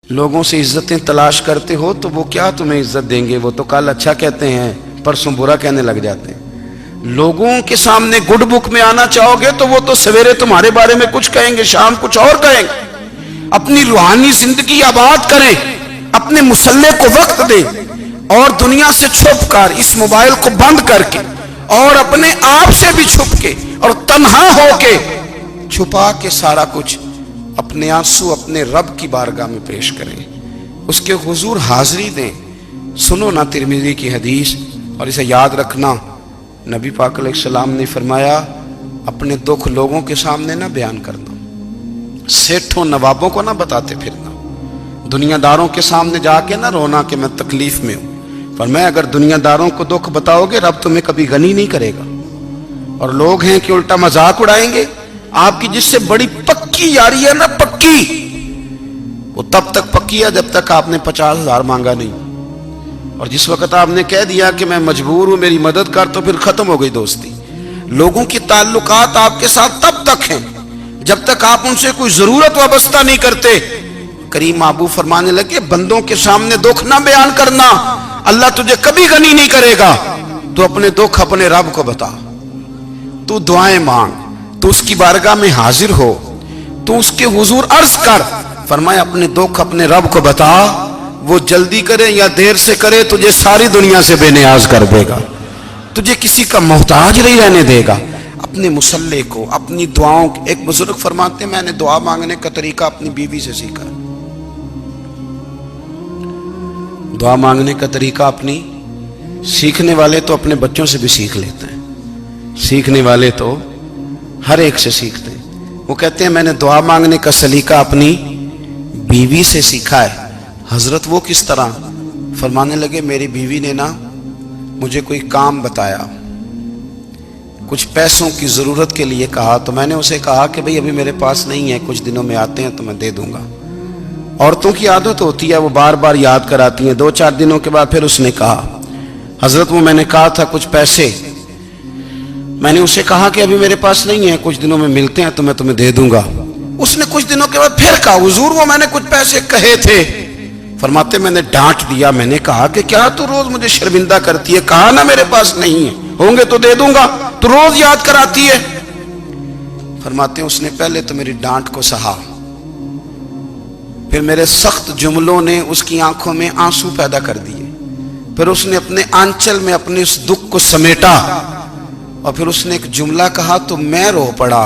لوگوں سے عزتیں تلاش کرتے ہو تو وہ کیا تمہیں عزت دیں گے؟ وہ تو کل اچھا کہتے ہیں، پرسوں برا کہنے لگ جاتے ہیں۔ لوگوں کے سامنے گڈ بک میں آنا چاہو گے تو وہ تو سویرے تمہارے بارے میں کچھ کہیں گے، شام کچھ اور کہیں گے۔ اپنی روحانی زندگی آباد کریں، اپنے مسلح کو وقت دیں، اور دنیا سے چھپ کر، اس موبائل کو بند کر کے، اور اپنے آپ سے بھی چھپ کے اور تنہا ہو کے، چھپا کے سارا کچھ اپنے آنسو اپنے رب کی بارگاہ میں پیش کریں، اس کے حضور حاضری دیں۔ سنو نا ترمذی کی حدیث، اور اسے یاد رکھنا، نبی پاک علیہ السلام نے فرمایا اپنے دکھ لوگوں کے سامنے نہ بیان کرنا، سیٹھوں نوابوں کو نہ بتاتے پھرنا، دنیا داروں کے سامنے جا کے نہ رونا کہ میں تکلیف میں ہوں۔ فرمایا اگر دنیا داروں کو دکھ بتاؤ گے رب تمہیں کبھی غنی نہیں کرے گا، اور لوگ ہیں کہ الٹا مذاق اڑائیں گے۔ آپ کی جس سے بڑی پکی یاری ہے نا، پکی، وہ تب تک پکی ہے جب تک آپ نے 50,000 مانگا نہیں، اور جس وقت آپ نے کہہ دیا کہ میں مجبور ہوں میری مدد کر، تو پھر ختم ہو گئی دوستی۔ لوگوں کی تعلقات آپ کے ساتھ تب تک ہیں جب تک آپ ان سے کوئی ضرورت وابستہ نہیں کرتے۔ کریم محبوب فرمانے لگے بندوں کے سامنے دکھ نہ بیان کرنا، اللہ تجھے کبھی غنی نہیں کرے گا۔ تو اپنے دکھ اپنے رب کو بتا، تو دعائیں مانگ، تو اس کی بارگاہ میں حاضر ہو، تو اس کے حضور عرض کر۔ فرمایا اپنے دکھ اپنے رب کو بتا، وہ جلدی کرے یا دیر سے کرے تجھے ساری دنیا سے بے نیاز کر دے گا، تجھے کسی کا محتاج نہیں رہنے دے گا۔ اپنے مسلح کو، اپنی دعاؤں، ایک بزرگ فرماتے ہیں میں نے دعا مانگنے کا طریقہ اپنی بیوی سے سیکھا۔ دعا مانگنے کا طریقہ اپنی، سیکھنے والے تو اپنے بچوں سے بھی سیکھ لیتے ہیں، سیکھنے والے تو ہر ایک سے سیکھتے ہیں۔ وہ کہتے ہیں میں نے دعا مانگنے کا سلیقہ اپنی بیوی سے سیکھا ہے۔ حضرت وہ کس طرح؟ فرمانے لگے میری بیوی نے نا مجھے کوئی کام بتایا، کچھ پیسوں کی ضرورت کے لیے کہا، تو میں نے اسے کہا کہ بھئی ابھی میرے پاس نہیں ہے، کچھ دنوں میں آتے ہیں تو میں دے دوں گا۔ عورتوں کی عادت ہوتی ہے وہ بار بار یاد کراتی ہیں، 2-4 دنوں کے بعد پھر اس نے کہا حضرت وہ میں نے کہا تھا کچھ پیسے، میں نے اسے کہا کہ ابھی میرے پاس نہیں ہے، کچھ دنوں میں ملتے ہیں تو میں تمہیں دے دوں گا۔ اس نے کچھ دنوں کے بعد پھر کہا حضور وہ میں نے کچھ پیسے کہے تھے۔ فرماتے میں نے ڈانٹ دیا، میں نے کہا کہ کیا تو روز مجھے شرمندہ کرتی ہے، کہا نا میرے پاس نہیں ہے، ہوں گے تو دے دوں گا، تو روز یاد کراتی ہے۔ فرماتے ہیں اس نے پہلے تو میری ڈانٹ کو سہا، پھر میرے سخت جملوں نے اس کی آنکھوں میں آنسو پیدا کر دیے، پھر اس نے اپنے آنچل میں اپنے اس دکھ کو سمیٹا، اور پھر اس نے ایک جملہ کہا تو میں رو پڑا